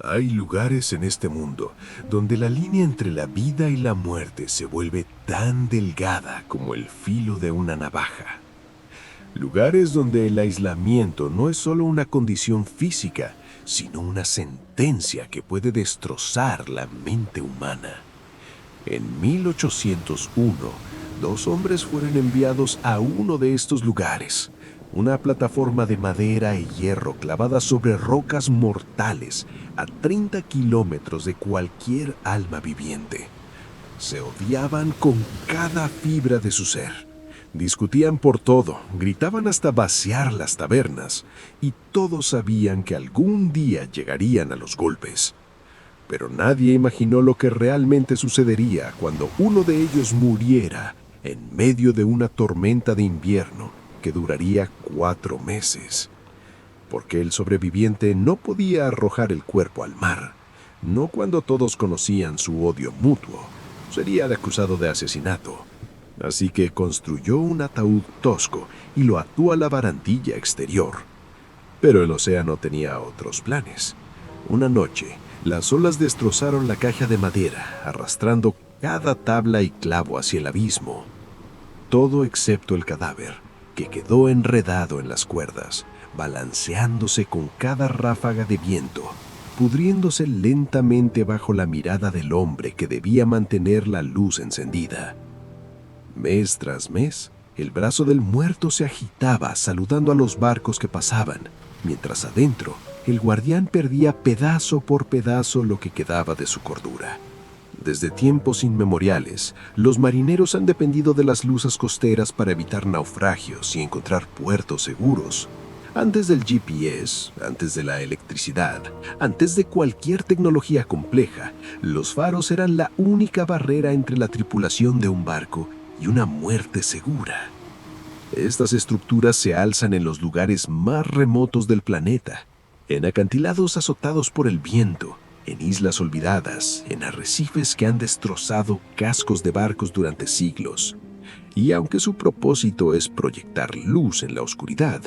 Hay lugares en este mundo donde la línea entre la vida y la muerte se vuelve tan delgada como el filo de una navaja. Lugares donde el aislamiento no es solo una condición física, sino una sentencia que puede destrozar la mente humana. En 1801, dos hombres fueron enviados a uno de estos lugares, una plataforma de madera y hierro clavada sobre rocas mortales a 30 kilómetros de cualquier alma viviente. Se odiaban con cada fibra de su ser. Discutían por todo, gritaban hasta vaciar las tabernas, y todos sabían que algún día llegarían a los golpes. Pero nadie imaginó lo que realmente sucedería cuando uno de ellos muriera en medio de una tormenta de invierno que duraría 4 meses. Porque el sobreviviente no podía arrojar el cuerpo al mar, no cuando todos conocían su odio mutuo. Sería acusado de asesinato. Así que construyó un ataúd tosco y lo ató a la barandilla exterior. Pero el océano tenía otros planes. Una noche, las olas destrozaron la caja de madera, arrastrando cada tabla y clavo hacia el abismo. Todo excepto el cadáver, que quedó enredado en las cuerdas, balanceándose con cada ráfaga de viento, pudriéndose lentamente bajo la mirada del hombre que debía mantener la luz encendida. Mes tras mes, el brazo del muerto se agitaba saludando a los barcos que pasaban, mientras adentro el guardián perdía pedazo por pedazo lo que quedaba de su cordura. Desde tiempos inmemoriales, los marineros han dependido de las luces costeras para evitar naufragios y encontrar puertos seguros. Antes del GPS, antes de la electricidad, antes de cualquier tecnología compleja, los faros eran la única barrera entre la tripulación de un barco y una muerte segura. Estas estructuras se alzan en los lugares más remotos del planeta, en acantilados azotados por el viento, en islas olvidadas, en arrecifes que han destrozado cascos de barcos durante siglos. Y aunque su propósito es proyectar luz en la oscuridad,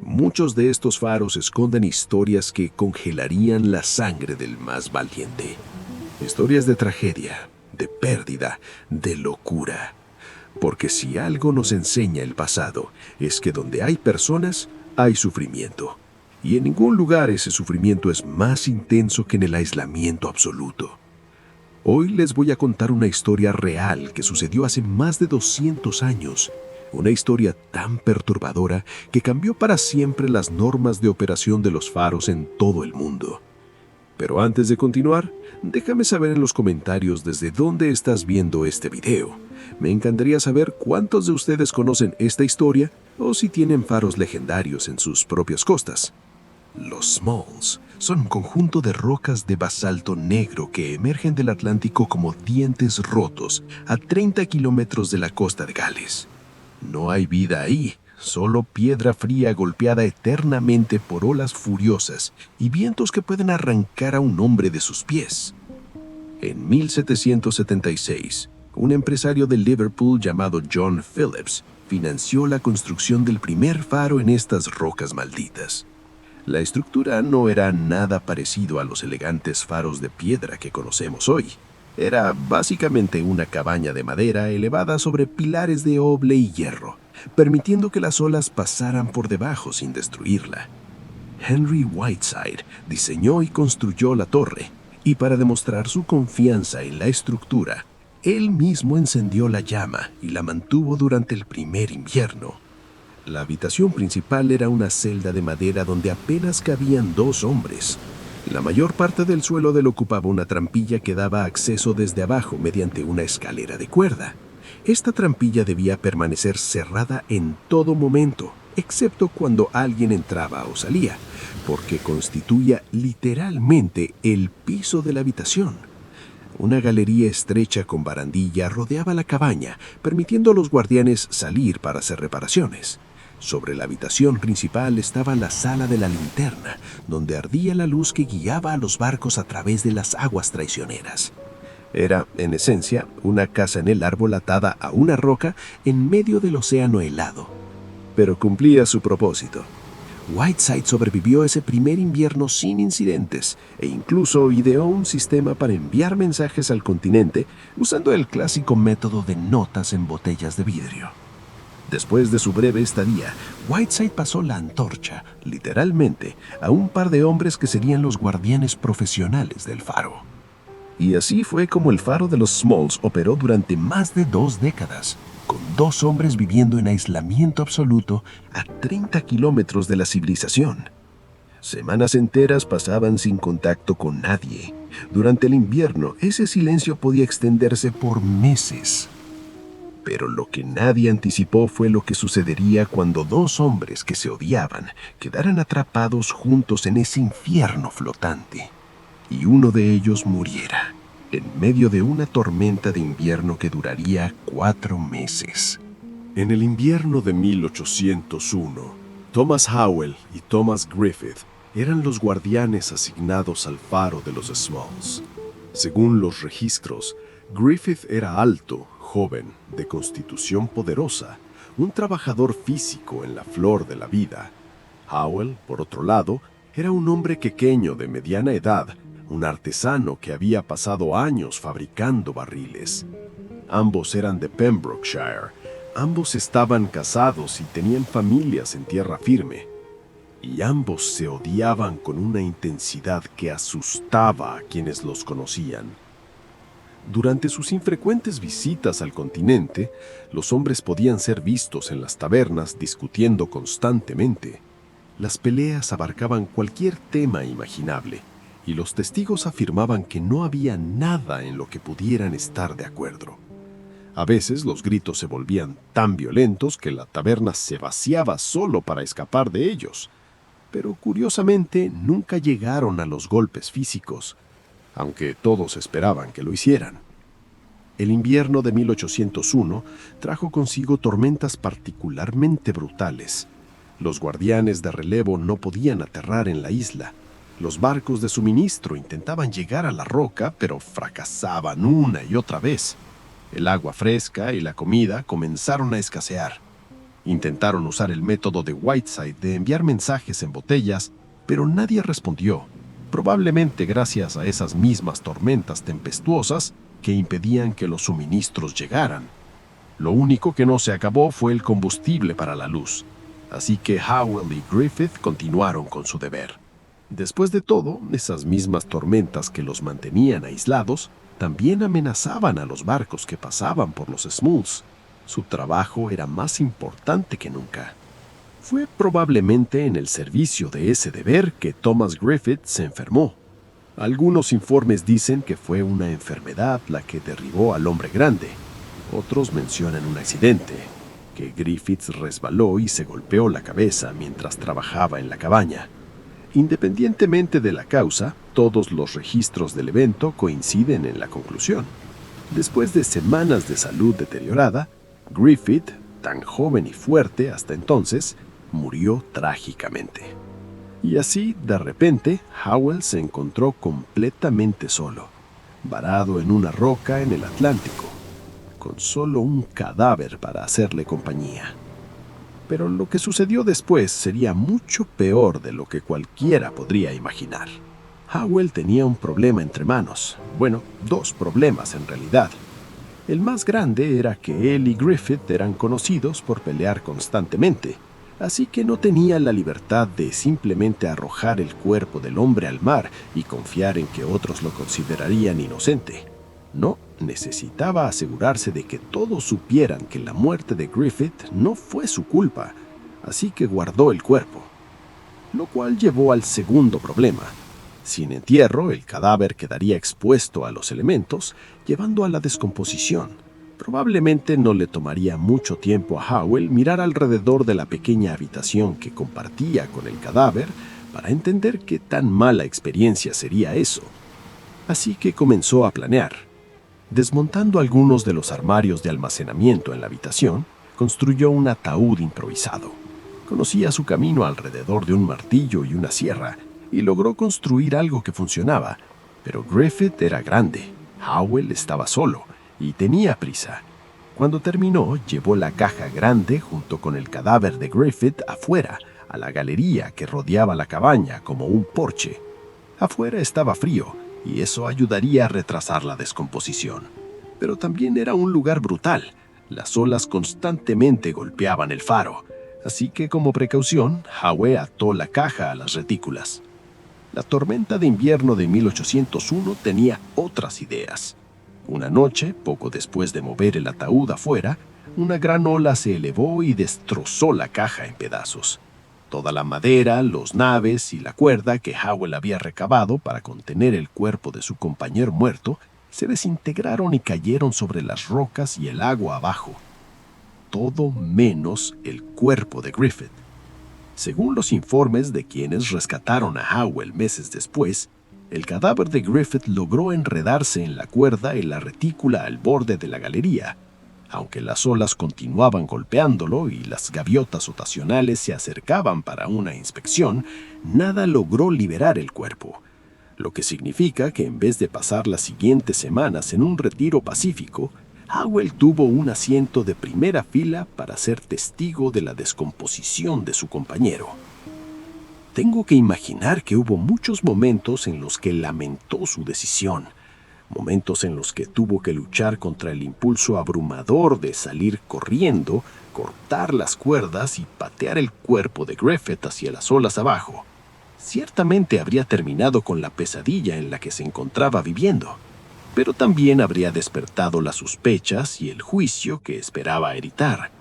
muchos de estos faros esconden historias que congelarían la sangre del más valiente. Historias de tragedia, de pérdida, de locura. Porque si algo nos enseña el pasado, es que donde hay personas, hay sufrimiento. Y en ningún lugar ese sufrimiento es más intenso que en el aislamiento absoluto. Hoy les voy a contar una historia real que sucedió hace más de 200 años. Una historia tan perturbadora que cambió para siempre las normas de operación de los faros en todo el mundo. Pero antes de continuar, déjame saber en los comentarios desde dónde estás viendo este video. Me encantaría saber cuántos de ustedes conocen esta historia o si tienen faros legendarios en sus propias costas. Los Smalls son un conjunto de rocas de basalto negro que emergen del Atlántico como dientes rotos a 30 kilómetros de la costa de Gales. No hay vida ahí, solo piedra fría golpeada eternamente por olas furiosas y vientos que pueden arrancar a un hombre de sus pies. En 1776, un empresario de Liverpool llamado John Phillips financió la construcción del primer faro en estas rocas malditas. La estructura no era nada parecido a los elegantes faros de piedra que conocemos hoy. Era básicamente una cabaña de madera elevada sobre pilares de oble y hierro, permitiendo que las olas pasaran por debajo sin destruirla. Henry Whiteside diseñó y construyó la torre, y para demostrar su confianza en la estructura, él mismo encendió la llama y la mantuvo durante el primer invierno. La habitación principal era una celda de madera donde apenas cabían 2 hombres. La mayor parte del suelo lo ocupaba una trampilla que daba acceso desde abajo mediante una escalera de cuerda. Esta trampilla debía permanecer cerrada en todo momento, excepto cuando alguien entraba o salía, porque constituía literalmente el piso de la habitación. Una galería estrecha con barandilla rodeaba la cabaña, permitiendo a los guardianes salir para hacer reparaciones. Sobre la habitación principal estaba la sala de la linterna, donde ardía la luz que guiaba a los barcos a través de las aguas traicioneras. Era, en esencia, una casa en el árbol atada a una roca en medio del océano helado. Pero cumplía su propósito. Whiteside sobrevivió ese primer invierno sin incidentes e incluso ideó un sistema para enviar mensajes al continente usando el clásico método de notas en botellas de vidrio. Después de su breve estadía, Whiteside pasó la antorcha, literalmente, a un par de hombres que serían los guardianes profesionales del faro. Y así fue como el faro de los Smalls operó durante más de 2 décadas, con 2 hombres viviendo en aislamiento absoluto a 30 kilómetros de la civilización. Semanas enteras pasaban sin contacto con nadie. Durante el invierno, ese silencio podía extenderse por meses. Pero lo que nadie anticipó fue lo que sucedería cuando 2 hombres que se odiaban quedaran atrapados juntos en ese infierno flotante, y uno de ellos muriera en medio de una tormenta de invierno que duraría 4 meses. En el invierno de 1801, Thomas Howell y Thomas Griffith eran los guardianes asignados al faro de los Smalls. Según los registros, Griffith era alto, joven, de constitución poderosa, un trabajador físico en la flor de la vida. Howell, por otro lado, era un hombre pequeño de mediana edad, un artesano que había pasado años fabricando barriles. Ambos eran de Pembrokeshire, ambos estaban casados y tenían familias en tierra firme, y ambos se odiaban con una intensidad que asustaba a quienes los conocían. Durante sus infrecuentes visitas al continente, los hombres podían ser vistos en las tabernas discutiendo constantemente. Las peleas abarcaban cualquier tema imaginable, y los testigos afirmaban que no había nada en lo que pudieran estar de acuerdo. A veces los gritos se volvían tan violentos que la taberna se vaciaba solo para escapar de ellos, pero curiosamente nunca llegaron a los golpes físicos, aunque todos esperaban que lo hicieran. El invierno de 1801 trajo consigo tormentas particularmente brutales. Los guardianes de relevo no podían aterrar en la isla. Los barcos de suministro intentaban llegar a la roca, pero fracasaban una y otra vez. El agua fresca y la comida comenzaron a escasear. Intentaron usar el método de Whiteside de enviar mensajes en botellas, pero nadie respondió, probablemente gracias a esas mismas tormentas tempestuosas que impedían que los suministros llegaran. Lo único que no se acabó fue el combustible para la luz, así que Howell y Griffith continuaron con su deber. Después de todo, esas mismas tormentas que los mantenían aislados también amenazaban a los barcos que pasaban por los Smalls. Su trabajo era más importante que nunca. Fue probablemente en el servicio de ese deber que Thomas Griffith se enfermó. Algunos informes dicen que fue una enfermedad la que derribó al hombre grande. Otros mencionan un accidente, que Griffith resbaló y se golpeó la cabeza mientras trabajaba en la cabaña. Independientemente de la causa, todos los registros del evento coinciden en la conclusión. Después de semanas de salud deteriorada, Griffith, tan joven y fuerte hasta entonces, murió trágicamente. Y así, de repente, Howell se encontró completamente solo, varado en una roca en el Atlántico, con solo un cadáver para hacerle compañía. Pero lo que sucedió después sería mucho peor de lo que cualquiera podría imaginar. Howell tenía un problema entre manos. Bueno, 2 problemas en realidad. El más grande era que él y Griffith eran conocidos por pelear constantemente, así que no tenía la libertad de simplemente arrojar el cuerpo del hombre al mar y confiar en que otros lo considerarían inocente. No, necesitaba asegurarse de que todos supieran que la muerte de Griffith no fue su culpa, así que guardó el cuerpo. Lo cual llevó al segundo problema. Sin entierro, el cadáver quedaría expuesto a los elementos, llevando a la descomposición. Probablemente no le tomaría mucho tiempo a Howell mirar alrededor de la pequeña habitación que compartía con el cadáver para entender qué tan mala experiencia sería eso. Así que comenzó a planear. Desmontando algunos de los armarios de almacenamiento en la habitación, construyó un ataúd improvisado. Conocía su camino alrededor de un martillo y una sierra, y logró construir algo que funcionaba. Pero Griffith era grande, Howell estaba solo, y tenía prisa. Cuando terminó, llevó la caja grande junto con el cadáver de Griffith afuera, a la galería que rodeaba la cabaña como un porche. Afuera estaba frío y eso ayudaría a retrasar la descomposición. Pero también era un lugar brutal. Las olas constantemente golpeaban el faro, así que como precaución, Howe ató la caja a las retículas. La tormenta de invierno de 1801 tenía otras ideas. Una noche, poco después de mover el ataúd afuera, una gran ola se elevó y destrozó la caja en pedazos. Toda la madera, los naves y la cuerda que Howell había recabado para contener el cuerpo de su compañero muerto se desintegraron y cayeron sobre las rocas y el agua abajo. Todo menos el cuerpo de Griffith. Según los informes de quienes rescataron a Howell meses después, el cadáver de Griffith logró enredarse en la cuerda y la retícula al borde de la galería. Aunque las olas continuaban golpeándolo y las gaviotas ocasionales se acercaban para una inspección, nada logró liberar el cuerpo. Lo que significa que en vez de pasar las siguientes semanas en un retiro pacífico, Howell tuvo un asiento de primera fila para ser testigo de la descomposición de su compañero. Tengo que imaginar que hubo muchos momentos en los que lamentó su decisión, momentos en los que tuvo que luchar contra el impulso abrumador de salir corriendo, cortar las cuerdas y patear el cuerpo de Griffith hacia las olas abajo. Ciertamente habría terminado con la pesadilla en la que se encontraba viviendo, pero también habría despertado las sospechas y el juicio que esperaba evitar.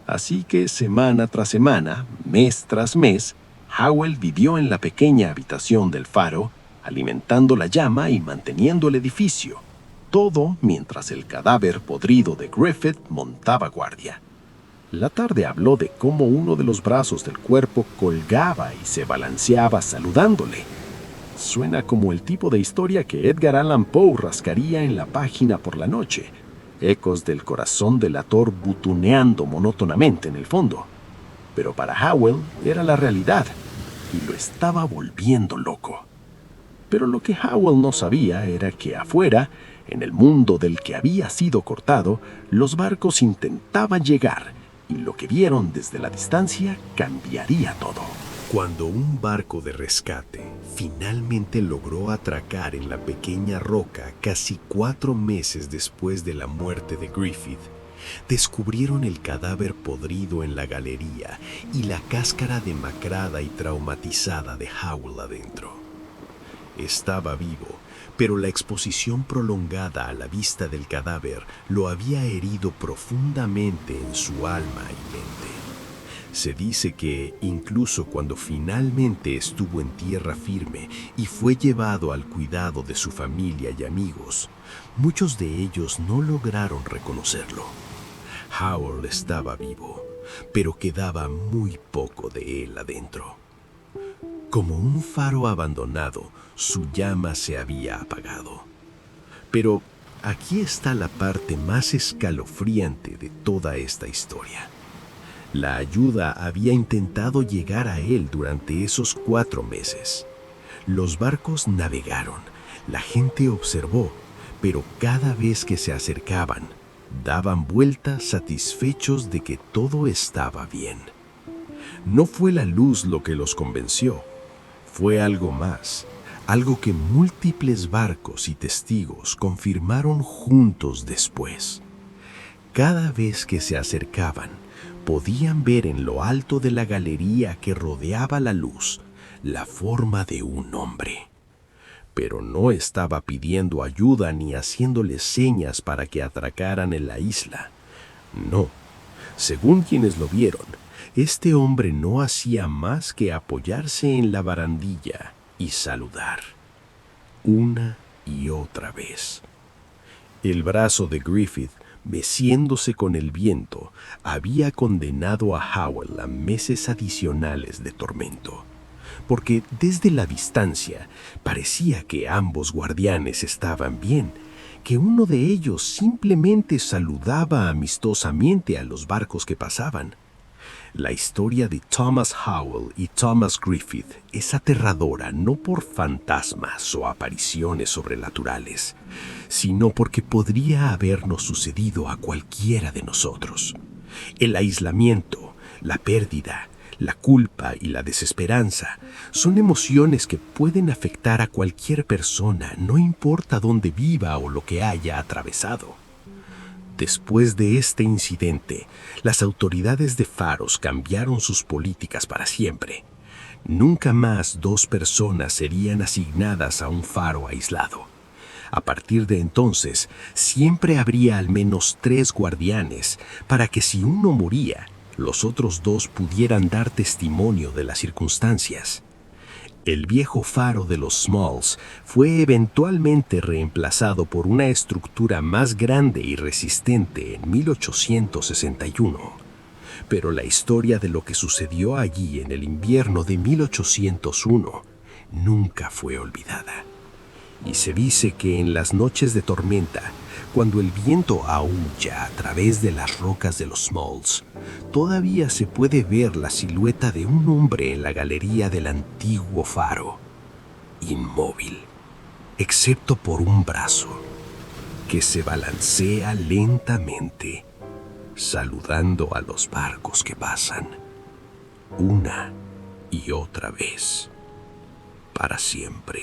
Así que semana tras semana, mes tras mes, Howell vivió en la pequeña habitación del faro, alimentando la llama y manteniendo el edificio, todo mientras el cadáver podrido de Griffith montaba guardia. La tarde habló de cómo uno de los brazos del cuerpo colgaba y se balanceaba saludándole. Suena como el tipo de historia que Edgar Allan Poe rascaría en la página por la noche, ecos del corazón delator butuneando monótonamente en el fondo. Pero para Howell era la realidad y lo estaba volviendo loco. Pero lo que Howell no sabía era que afuera, en el mundo del que había sido cortado, los barcos intentaban llegar y lo que vieron desde la distancia cambiaría todo. Cuando un barco de rescate finalmente logró atracar en la pequeña roca casi 4 meses después de la muerte de Griffith, descubrieron el cadáver podrido en la galería y la cáscara demacrada y traumatizada de Howell adentro. Estaba vivo, pero la exposición prolongada a la vista del cadáver lo había herido profundamente en su alma y mente. Se dice que, incluso cuando finalmente estuvo en tierra firme y fue llevado al cuidado de su familia y amigos, muchos de ellos no lograron reconocerlo. Howell estaba vivo, pero quedaba muy poco de él adentro. Como un faro abandonado, su llama se había apagado. Pero aquí está la parte más escalofriante de toda esta historia. La ayuda había intentado llegar a él durante esos 4 meses. Los barcos navegaron, la gente observó, pero cada vez que se acercaban, daban vueltas satisfechos de que todo estaba bien. No fue la luz lo que los convenció, fue algo más, algo que múltiples barcos y testigos confirmaron juntos después. Cada vez que se acercaban, podían ver en lo alto de la galería que rodeaba la luz la forma de un hombre. Pero no estaba pidiendo ayuda ni haciéndoles señas para que atracaran en la isla. No, según quienes lo vieron, este hombre no hacía más que apoyarse en la barandilla y saludar, una y otra vez. El brazo de Griffith, meciéndose con el viento, había condenado a Howell a meses adicionales de tormento, porque desde la distancia parecía que ambos guardianes estaban bien, que uno de ellos simplemente saludaba amistosamente a los barcos que pasaban. La historia de Thomas Howell y Thomas Griffith es aterradora no por fantasmas o apariciones sobrenaturales, sino porque podría habernos sucedido a cualquiera de nosotros. El aislamiento, la pérdida, La culpa y la desesperanza son emociones que pueden afectar a cualquier persona, no importa dónde viva o lo que haya atravesado. Después de este incidente, las autoridades de Faros cambiaron sus políticas para siempre. Nunca más 2 personas serían asignadas a un faro aislado. A partir de entonces, siempre habría al menos 3 guardianes para que si uno moría, los otros 2 pudieran dar testimonio de las circunstancias. El viejo faro de los Smalls fue eventualmente reemplazado por una estructura más grande y resistente en 1861. Pero la historia de lo que sucedió allí en el invierno de 1801 nunca fue olvidada. Y se dice que en las noches de tormenta, cuando el viento aúlla a través de las rocas de los Smalls, todavía se puede ver la silueta de un hombre en la galería del antiguo faro, inmóvil, excepto por un brazo, que se balancea lentamente, saludando a los barcos que pasan, una y otra vez, para siempre.